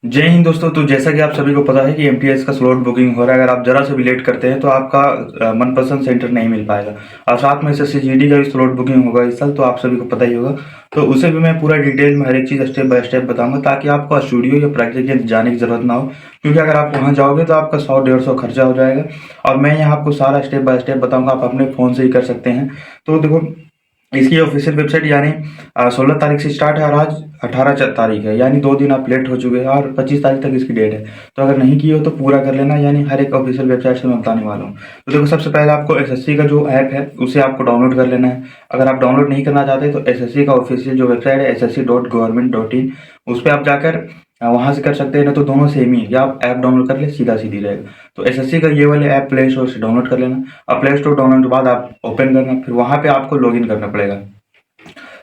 जय हिंद दोस्तों। तो जैसा कि आप सभी को पता है कि एमटीएस का स्लॉट बुकिंग हो रहा है। अगर आप जरा से भी लेट करते हैं तो आपका मनपसंद सेंटर नहीं मिल पाएगा। और साथ में एसएससी जीडी का भी स्लॉट बुकिंग होगा इस साल, तो आप सभी को पता ही होगा। तो उसे भी मैं पूरा डिटेल में हर एक चीज़ स्टेप बाय स्टेप बताऊंगा, ताकि आपको स्टूडियो या प्रैक्टिकल जाने की जरूरत ना हो। क्योंकि अगर आप वहाँ जाओगे तो आपका 100-150 खर्चा हो जाएगा। और मैं यहाँ आपको सारा स्टेप बाय स्टेप बताऊंगा, आप अपने फ़ोन से ही कर सकते हैं। तो देखो, इसकी ऑफिशियल वेबसाइट यानी 16 तारीख से स्टार्ट है और आज 18 तारीख है, यानी 2 दिन आप लेट हो चुके हैं और 25 तारीख तक इसकी डेट है। तो अगर नहीं किए हो तो पूरा कर लेना, यानी हर एक ऑफिशियल वेबसाइट से मैं बताने वाला हूँ। तो देखो, सबसे पहले आपको एसएससी का जो ऐप है उसे आपको डाउनलोड कर लेना है। अगर आप डाउनलोड नहीं करना चाहते तो एसएससी का ऑफिशियल जो वेबसाइट है ssc.government.in, उस पर आप जाकर वहाँ से कर सकते हैं। ना तो दोनों सेम ही है, या आप ऐप डाउनलोड कर ले, सीधा सीधी रहेगा। तो एसएससी का ये वाले ऐप प्ले स्टोर से डाउनलोड कर लेना। और प्ले स्टोर डाउनलोड के बाद आप ओपन करना, फिर वहाँ पे आपको लॉगिन करना पड़ेगा।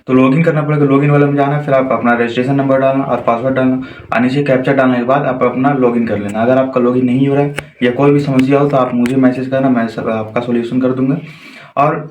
तो लॉगिन करना पड़ेगा, लॉगिन वाले में जाना, फिर आप अपना रजिस्ट्रेशन नंबर डालना और पासवर्ड डालना और नीचे कैप्चा डालने के बाद आप अपना लॉगिन कर लेना। अगर आपका लॉगिन नहीं हो रहा है या कोई भी समस्या हो तो आप मुझे मैसेज करना, मैं आपका सोल्यूशन कर दूंगा। और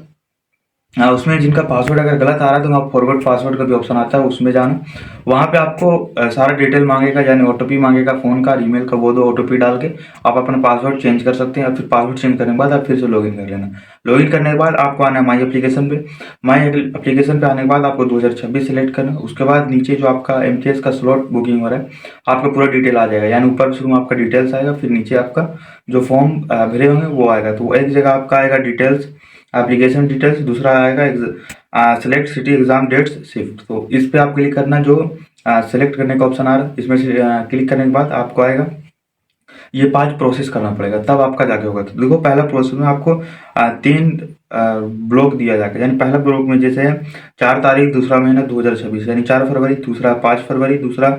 उसमें जिनका पासवर्ड अगर गलत आ रहा है तो वहाँ फॉरवर्ड पासवर्ड का भी ऑप्शन आता है, उसमें जाना। वहाँ पे आपको सारा डिटेल मांगेगा, यानी ओटीपी मांगेगा फ़ोन का और ईमेल का। वो दो ओटीपी डाल के आप अपना पासवर्ड चेंज कर सकते हैं। और फिर पासवर्ड चेंज करने के बाद आप फिर से लॉगिन कर लेना। लॉगिन करने के बाद आपको आना है माई एप्लीकेशन पे। माई एप्लीकेशन पे आने के बाद आपको 2026 सेलेक्ट करना। उसके बाद नीचे जो आपका एमटीएस का स्लॉट बुकिंग हो रहा है, आपका पूरा डिटेल आ जाएगा। यानी ऊपर शुरू में आपका डिटेल्स आएगा, फिर नीचे आपका जो फॉर्म भरे होंगे वो आएगा। तो एक जगह आपका आएगा डिटेल्स, एप्लीकेशन डिटेल्स, दूसरा आएगा select city exam dates shift. तो इस पे आप क्लिक करना, जो सेलेक्ट करने का ऑप्शन आ रहा है इसमें से क्लिक करने के बाद आपको आएगा ये 5 प्रोसेस करना पड़ेगा, तब आपका जाके होगा। तो देखो, पहला प्रोसेस में आपको 3 ब्लॉक दिया जाएगा। यानी पहला ब्लॉक में जैसे 4 तारीख दूसरा महीना 2026, यानी 4 फरवरी, दूसरा 5 फरवरी, दूसरा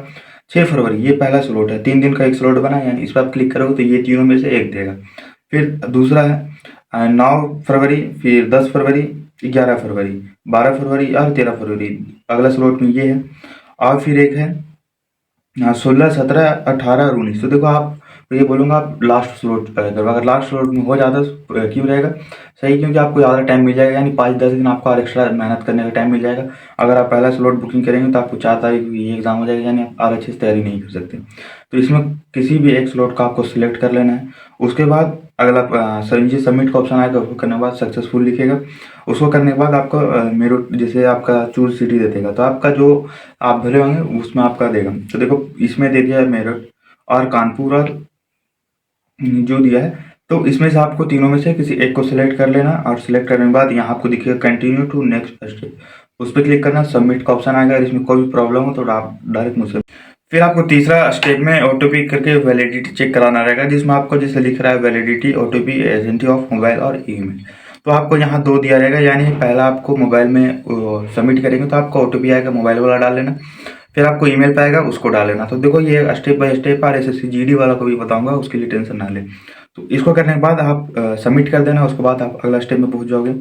6 फरवरी, ये पहला स्लॉट है। 3 दिन का एक स्लॉट बना, यानी इस पर आप क्लिक करोगे तो ये तीनों में से एक देगा। फिर दूसरा है 9 फरवरी, फिर 10 फरवरी, 11 फरवरी, 12 फरवरी और 13 फरवरी, अगला स्लॉट में ये है। और फिर एक है 16, 17, 18 और 19। तो देखो, आप तो ये बोलूँगा आप लास्ट स्लॉट करो। अगर लास्ट स्लॉट में हो जाता है क्यों रहेगा सही, क्योंकि आपको ज़्यादा टाइम मिल जाएगा, यानी 5-10 दिन आपको और एक्स्ट्रा मेहनत करने का टाइम मिल जाएगा। अगर आप पहला स्लॉट बुकिंग करेंगे तो आपको 4 तारीख ये एग्ज़ाम हो जाएगा, यानी आप और अच्छे से तैयारी नहीं कर सकते। तो इसमें किसी भी एक स्लॉट का आपको सिलेक्ट कर लेना है। उसके बाद अगला नीचे सबमिट का ऑप्शन आएगा, उसको करने के बाद सक्सेसफुल लिखेगा। उसको करने के बाद आपको मेरे जैसे आपका चूज सिटी दे देगा, तो आपका जो आप भरे होंगे उसमें आपका देगा। तो देखो, इसमें दे दिया है मेरठ और कानपुर और जो दिया है। तो इसमें से आपको तीनों में से किसी एक को सिलेक्ट कर लेना और सिलेक्ट करने के बाद यहाँ आपको दिखेगा कंटिन्यू टू नेक्स्ट स्टेप, उस पर क्लिक करना। सबमिट का ऑप्शन आएगा। इसमें कोई भी प्रॉब्लम हो तो आप डायरेक्ट मुझसे। फिर आपको तीसरा स्टेप में ओटीपी करके वैलिडिटी चेक कराना रहेगा, जिसमें आपको जैसे लिख रहा है वैलिडिटी ओटीपी एजेंटी ऑफ मोबाइल और ईमेल। तो आपको यहाँ 2 दिया रहेगा, यानी पहला आपको मोबाइल में सबमिट करेंगे तो आपको ओटीपी आएगा, मोबाइल वाला डाल लेना। फिर आपको ईमेल पे आएगा, उसको डाल लेना। तो देखो, ये स्टेप बाय स्टेप और एसएससी जीडी वाला को भी बताऊंगा, उसके लिए टेंशन ना ले। तो इसको करने के बाद आप सबमिट कर देना। उसके बाद आप अगला स्टेप में पहुंच जाओगे।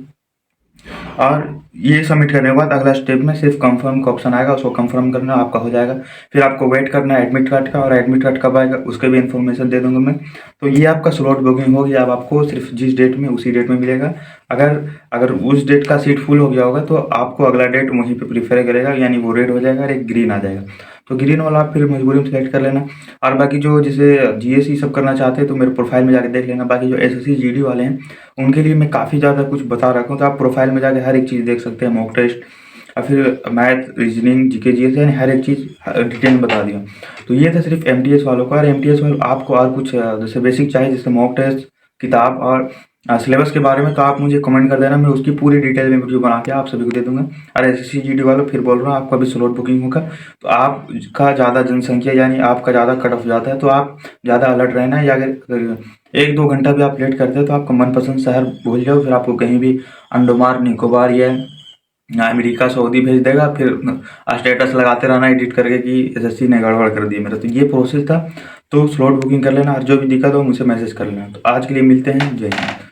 और ये सबमिट करने के बाद अगला स्टेप में सिर्फ कंफर्म का ऑप्शन आएगा, उसको कंफर्म करना, आपका हो जाएगा। फिर आपको वेट करना है एडमिट कार्ड का, और एडमिट कार्ड कब आएगा उसके भी इन्फॉर्मेशन दे दूंगा मैं। तो ये आपका स्लॉट बुकिंग हो गया। अब आपको सिर्फ जिस डेट में उसी डेट में मिलेगा। अगर अगर उस डेट का सीट फुल हो गया होगा तो आपको अगला डेट वहीं पे प्रीफर करेगा, यानी वो रेड हो जाएगा और एक ग्रीन आ जाएगा। तो ग्रीन वाला आप फिर मजबूरी में सेलेक्ट कर लेना। और बाकी जो जैसे जीएससी सब करना चाहते हैं तो मेरे प्रोफाइल में जाकर देख लेना। बाकी जो एसएससी जीडी वाले हैं उनके लिए मैं काफ़ी ज़्यादा कुछ बता रखा हूँ, तो आप प्रोफाइल में जाकर हर एक चीज़ देख सकते हैं। मॉक टेस्ट और फिर मैथ, रीजनिंग, जीके, जीएस, यानी हर एक चीज़ डिटेल में बता दिया। तो ये था सिर्फ एमटीएस वालों का। और एमटीएस वालों आपको और कुछ जैसे बेसिक चाहिए, जैसे मॉक टेस्ट, किताब और सिलेबस के बारे में, तो आप मुझे कमेंट कर देना, मैं उसकी पूरी डिटेल में वीडियो बना के आप सभी को दे दूंगा। और एसएससी जीडी वालों, फिर बोल रहा हूँ, आपका भी स्लॉट बुकिंग होगा तो आपका ज़्यादा जनसंख्या, यानी आपका ज़्यादा कट ऑफ जाता है तो आप ज़्यादा अलर्ट रहना है। या अगर 1-2 घंटा भी आप लेट करते हैं तो आपका मनपसंद शहर भूल जाओ, फिर आपको कहीं भी अंडमान निकोबार या अमेरिका, सऊदी भेज देगा। फिर स्टेटस लगाते रहना एडिट करके कि एसएससी ने गड़बड़ कर दी मेरा। तो ये प्रोसेस था। तो स्लॉट बुकिंग कर लेना और जो भी दिक्कत हो मुझसे मैसेज कर लेना। तो आज के लिए मिलते हैं। जय हिंद।